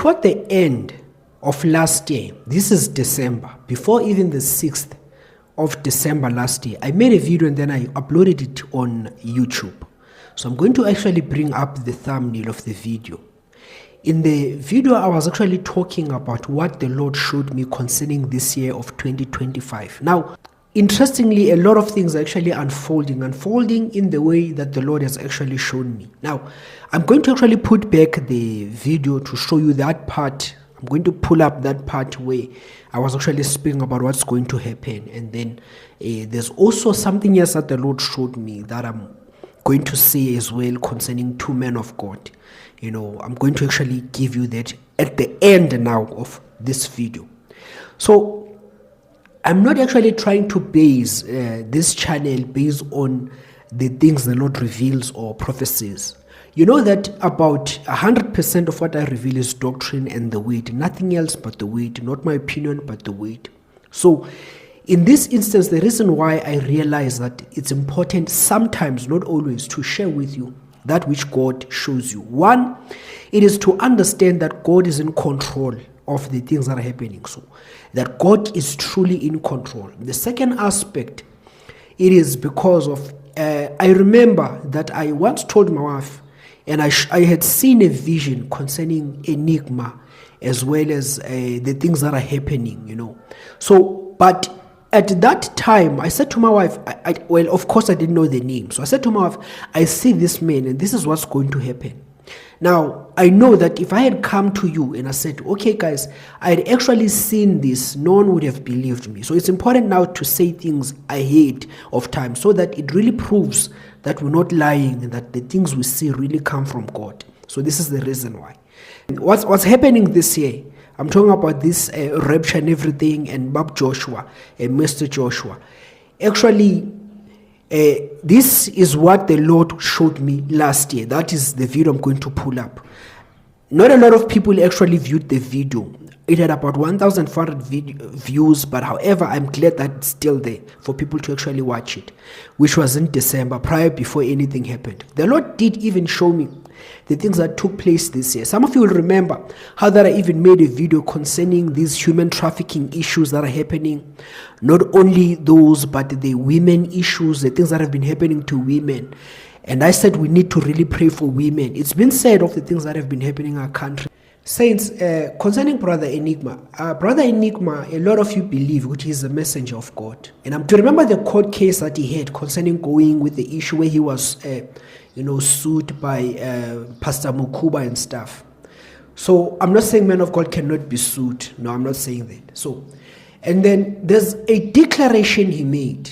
toward the end of last year, this is December, before even the 6th of December last year, I made a video and then I uploaded it on YouTube. So I'm going to actually bring up the thumbnail of the video. In the video, I was actually talking about what the Lord showed me concerning this year of 2025. Now, interestingly, a lot of things are actually unfolding in the way that the Lord has actually shown me. Now, I'm going to actually put back the video to show you that part. I'm going to pull up that part where I was actually speaking about what's going to happen. And then there's also something else that the Lord showed me that I'm going to say as well concerning two men of God. You know, I'm going to actually give you that at the end now of this video. So I'm not actually trying to base this channel based on the things the Lord reveals or prophecies. You know that about 100% of what I reveal is doctrine and the word, nothing else but the word, not my opinion but the word. So in this instance, the reason why I realize that it's important sometimes, not always, to share with you that which God shows you. One, it is to understand that God is in control of the things that are happening. So that God is truly in control. The second aspect, it is because of, I remember that I once told my wife, and I had seen a vision concerning enigma as well as the things that are happening, you know. So, but at that time, I said to my wife, well, of course I didn't know the name. So I said to my wife, I see this man and this is what's going to happen. Now, I know that if I had come to you and I said, okay, guys, I had actually seen this, no one would have believed me. So it's important now to say things ahead of time so that it really proves that we're not lying and that the things we see really come from God. So this is the reason why. What's happening this year, I'm talking about this rapture and everything and Bob Joshua and Mr. Joshua. Actually, this is what the Lord showed me last year. That is the video I'm going to pull up. Not a lot of people actually viewed the video. It had about 1,400 views, but however, I'm glad that it's still there for people to actually watch it, which was in December, before anything happened. The Lord did even show me the things that took place this year. Some of you will remember how that I even made a video concerning these human trafficking issues that are happening. Not only those, but the women issues, the things that have been happening to women. And I said we need to really pray for women. It's been said of the things that have been happening in our country. Saints, concerning Brother Enigma, a lot of you believe which is a messenger of God. And I'm to remember the court case that he had concerning going with the issue where he was, sued by Pastor Mukuba and stuff. So I'm not saying men of God cannot be sued. No, I'm not saying that. So, and then there's a declaration he made.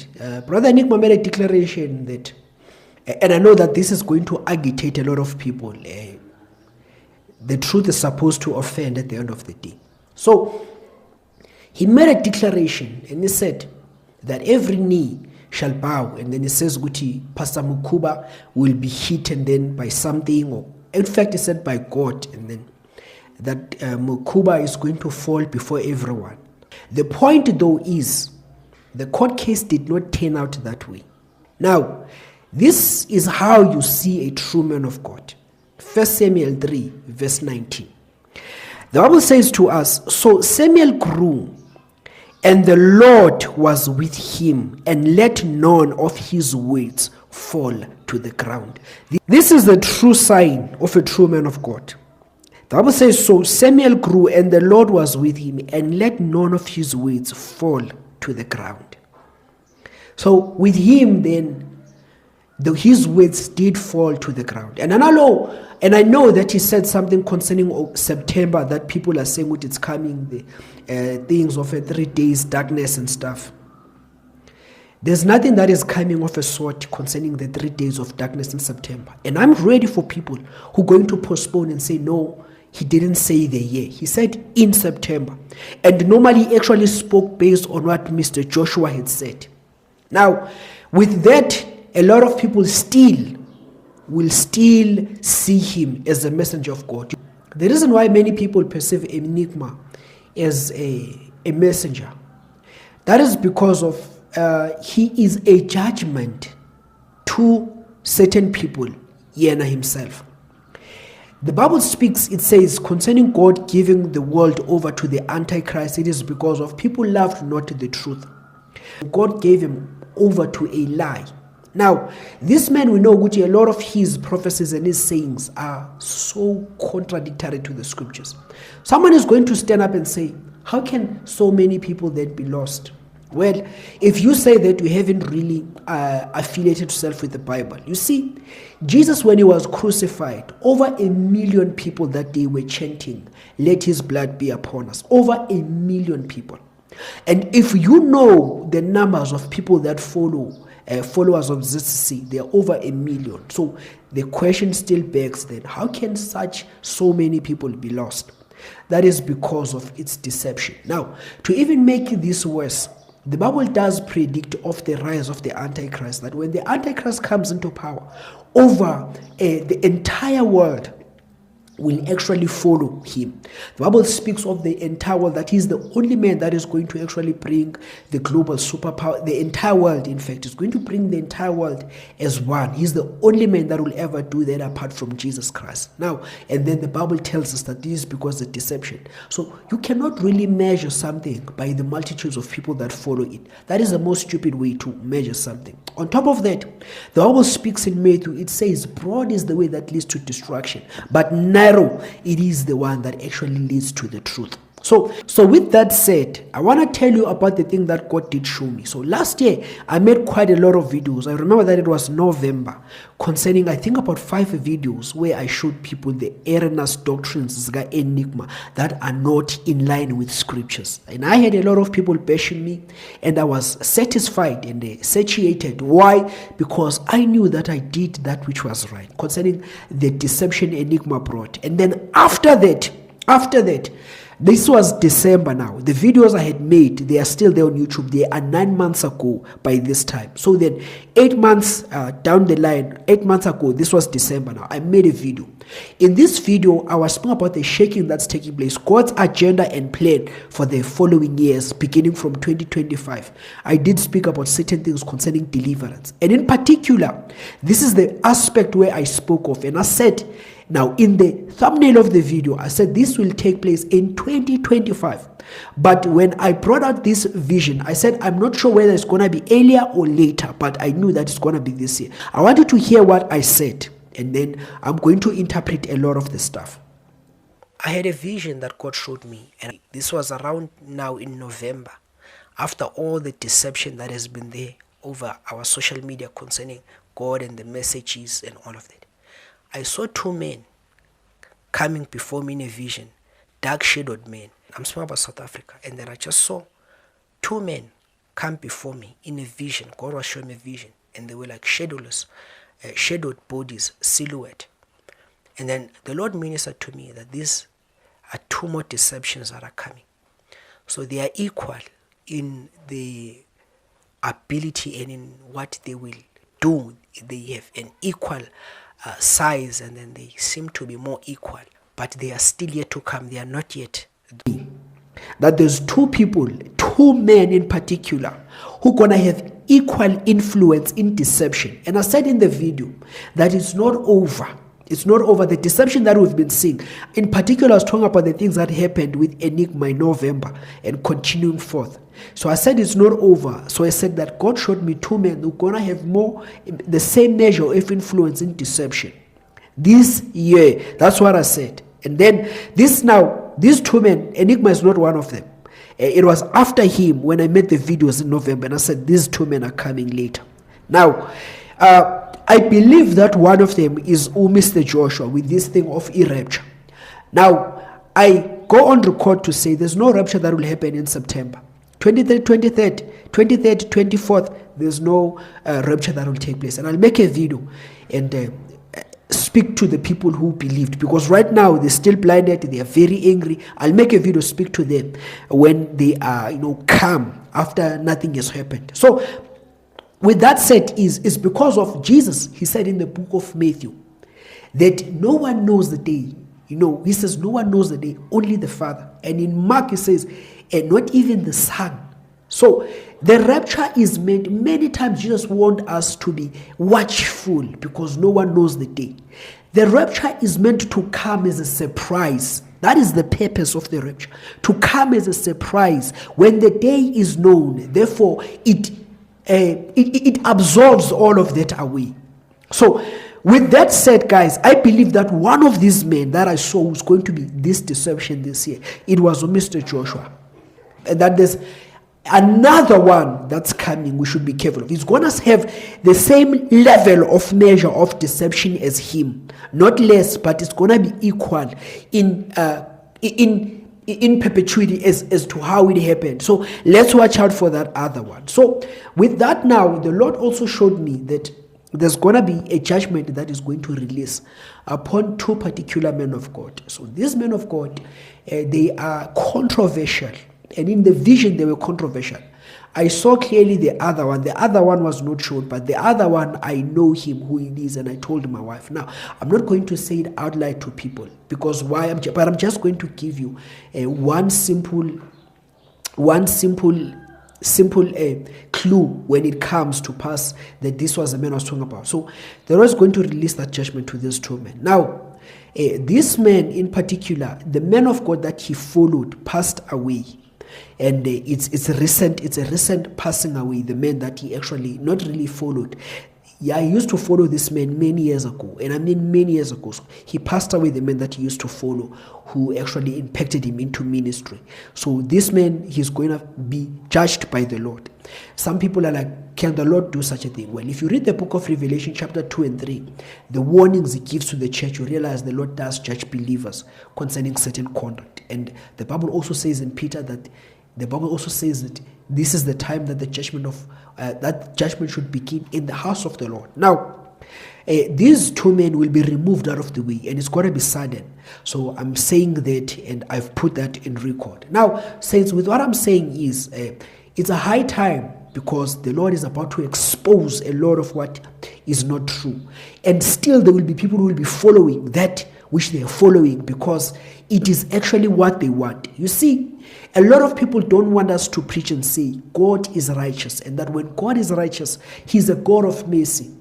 Brother Enigma made a declaration that, and I know that this is going to agitate a lot of people. The truth is supposed to offend at the end of the day. So he made a declaration and he said that every knee shall bow, and then he says Guti Pastor Mukuba will be hit and then by something, or in fact he said by God, and then that Mukuba is going to fall before everyone. The point though is the court case did not turn out that way. Now, this is how you see a true man of God. 1 Samuel 3, verse 19. The Bible says to us, so Samuel grew, and the Lord was with him, and let none of his words fall to the ground. This is the true sign of a true man of God. The Bible says, so Samuel grew, and the Lord was with him, and let none of his words fall to the ground. So with him then, his words did fall to the ground. And I know that he said something concerning September that people are saying it's coming, the things of 3 days darkness and stuff. There's nothing that is coming of a sort concerning the 3 days of darkness in September. And I'm ready for people who are going to postpone and say, no, he didn't say the year. He said in September. And normally he actually spoke based on what Mr. Joshua had said. Now, with that, a lot of people will still see him as a messenger of God. The reason why many people perceive Enigma as a messenger, that is because of he is a judgment to certain people, Yena himself. The Bible speaks, it says, concerning God giving the world over to the Antichrist, it is because of people loved not the truth. God gave him over to a lie. Now, this man, we know which a lot of his prophecies and his sayings are so contradictory to the scriptures. Someone is going to stand up and say, how can so many people then be lost? Well, if you say that you haven't really affiliated yourself with the Bible, you see, Jesus, when he was crucified, over 1 million people that day were chanting, let his blood be upon us. Over 1 million people. And if you know the numbers of people that follow, followers of ZCC, they are over 1 million. So the question still begs then, how can so many people be lost? That is because of its deception. Now, to even make this worse, the Bible does predict of the rise of the Antichrist, that when the Antichrist comes into power, over the entire world will actually follow him. The Bible speaks of the entire world, that he's the only man that is going to actually bring the global superpower, the entire world, in fact, is going to bring the entire world as one. He's the only man that will ever do that apart from Jesus Christ. Now, and then the Bible tells us that this is because of deception. So you cannot really measure something by the multitudes of people that follow it. That is the most stupid way to measure something. On top of that, the Bible speaks in Matthew, it says, broad is the way that leads to destruction, but narrow, it is the one that actually leads to the truth. So with that said, I want to tell you about the thing that God did show me. So last year, I made quite a lot of videos. I remember that it was November, concerning, I think, about 5 videos where I showed people the erroneous doctrines enigma that are not in line with scriptures. And I had a lot of people bashing me, and I was satisfied and satiated. Why? Because I knew that I did that which was right, concerning the deception enigma brought. And then after that, this was December now. The videos I had made, they are still there on YouTube. They are 9 months ago by this time. So then 8 months down the line, 8 months ago, this was December now, I made a video. In this video, I was speaking about the shaking that's taking place, God's agenda and plan for the following years, beginning from 2025. I did speak about certain things concerning deliverance. And in particular, this is the aspect where I spoke of. And I said, now, in the thumbnail of the video, I said this will take place in 2025. But when I brought out this vision, I said I'm not sure whether it's going to be earlier or later, but I knew that it's going to be this year. I want you to hear what I said, and then I'm going to interpret a lot of the stuff. I had a vision that God showed me, and this was around now in November, after all the deception that has been there over our social media concerning God and the messages and all of that. I saw 2 men coming before me in a vision, dark-shadowed men. I'm speaking about South Africa. And then I just saw 2 men come before me in a vision. God was showing me a vision. And they were like shadowless, shadowed bodies, silhouette. And then the Lord ministered to me that these are 2 more deceptions that are coming. So they are equal in the ability and in what they will do. They have an equal size, and then they seem to be more equal, but they are still yet to come. They are not yet. That there's 2 people, 2 men in particular, who gonna have equal influence in deception. And I said in the video that it's not over. It's not over. The deception that we've been seeing, in particular, I was talking about the things that happened with Enigma in November and continuing forth. So I said it's not over. So I said that God showed me 2 men who are going to have more, the same measure of influence in deception this year. That's what I said. And then these 2 men, Enigma is not one of them. It was after him when I made the videos in November, and I said these 2 men are coming later. Now, I believe that one of them is Mr. Joshua with this thing of e-rapture. Now, I go on record to say there's no rapture that will happen in September. 23rd, 24th, there's no rapture that will take place. And I'll make a video and speak to the people who believed, because right now they're still blinded, they are very angry. I'll make a video, speak to them when they are, calm after nothing has happened. So, with that said, is because of Jesus. He said in the book of Matthew that no one knows the day. He says no one knows the day, only the Father. And in Mark he says, and not even the Son. So the rapture is meant, many times Jesus warned us to be watchful because no one knows the day. The rapture is meant to come as a surprise. That is the purpose of the rapture, to come as a surprise when the day is known. Therefore, it absorbs all of that away. So, with that said, guys, I believe that one of these men that I saw was going to be this deception this year, it was Mr. Joshua. And that there's another one that's coming we should be careful of. He's going to have the same level of measure of deception as him, not less, but it's going to be equal in perpetuity as to how it happened. So let's watch out for that other one. So with that, now the Lord also showed me that there's going to be a judgment that is going to release upon two particular men of God. So these men of God, they are controversial. And in the vision, they were controversial. I saw clearly the other one. The other one was not shown, but the other one, I know him, who it is, and I told my wife. Now, I'm not going to say it out loud to people, because why? But I'm just going to give you one simple clue when it comes to pass that this was the man I was talking about. So the Lord is going to release that judgment to these two men. Now, this man in particular, the man of God that he followed, passed away. And it's a recent passing away, the man that he actually not really followed. Yeah, he used to follow this man many years ago, and I mean many years ago. So he passed away, the man that he used to follow, who actually impacted him into ministry. So this man, he's going to be judged by the Lord. Some people are like, can the Lord do such a thing? Well, if you read the book of Revelation chapter 2 and 3, the warnings he gives to the church, you realize the Lord does judge believers concerning certain conduct. And the Bible also says in Peter that this is the time that the judgment should begin in the house of the Lord. Now, these two men will be removed out of the way, and it's going to be sudden. So I'm saying that, and I've put that in record. Now, saints, with what I'm saying is, it's a high time, because the Lord is about to expose a lot of what is not true. And still there will be people who will be following that which they are following, because it is actually what they want. You see, a lot of people don't want us to preach and say God is righteous, and that when God is righteous, He's a God of mercy.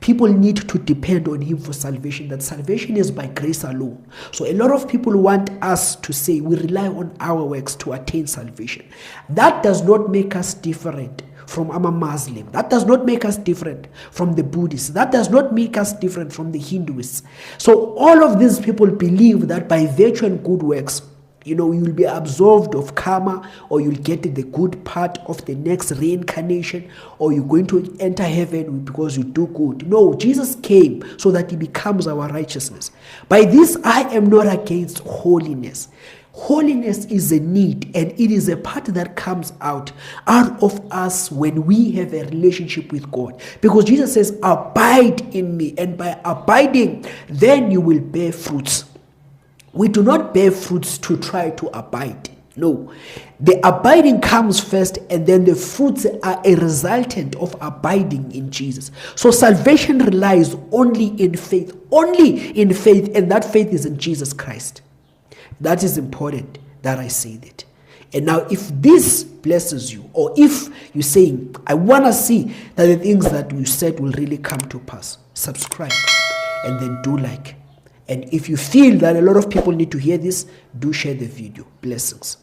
People need to depend on Him for salvation, that salvation is by grace alone. So a lot of people want us to say we rely on our works to attain salvation. That does not make us different from a Muslim. That does not make us different from the Buddhists. That does not make us different from the Hindus. So all of these people believe that by virtue and good works, you will be absolved of karma, or you'll get the good part of the next reincarnation, or you're going to enter heaven because you do good. No, Jesus came so that He becomes our righteousness. By this, I am not against holiness. Holiness is a need, and it is a part that comes out of us when we have a relationship with God. Because Jesus says, abide in me, and by abiding, then you will bear fruits. We do not bear fruits to try to abide. No. The abiding comes first, and then the fruits are a resultant of abiding in Jesus. So salvation relies only in faith, and that faith is in Jesus Christ. That is important that I say that. And now, if this blesses you, or if you're saying, I want to see that the things that you said will really come to pass, subscribe and then do like. And if you feel that a lot of people need to hear this, do share the video. Blessings.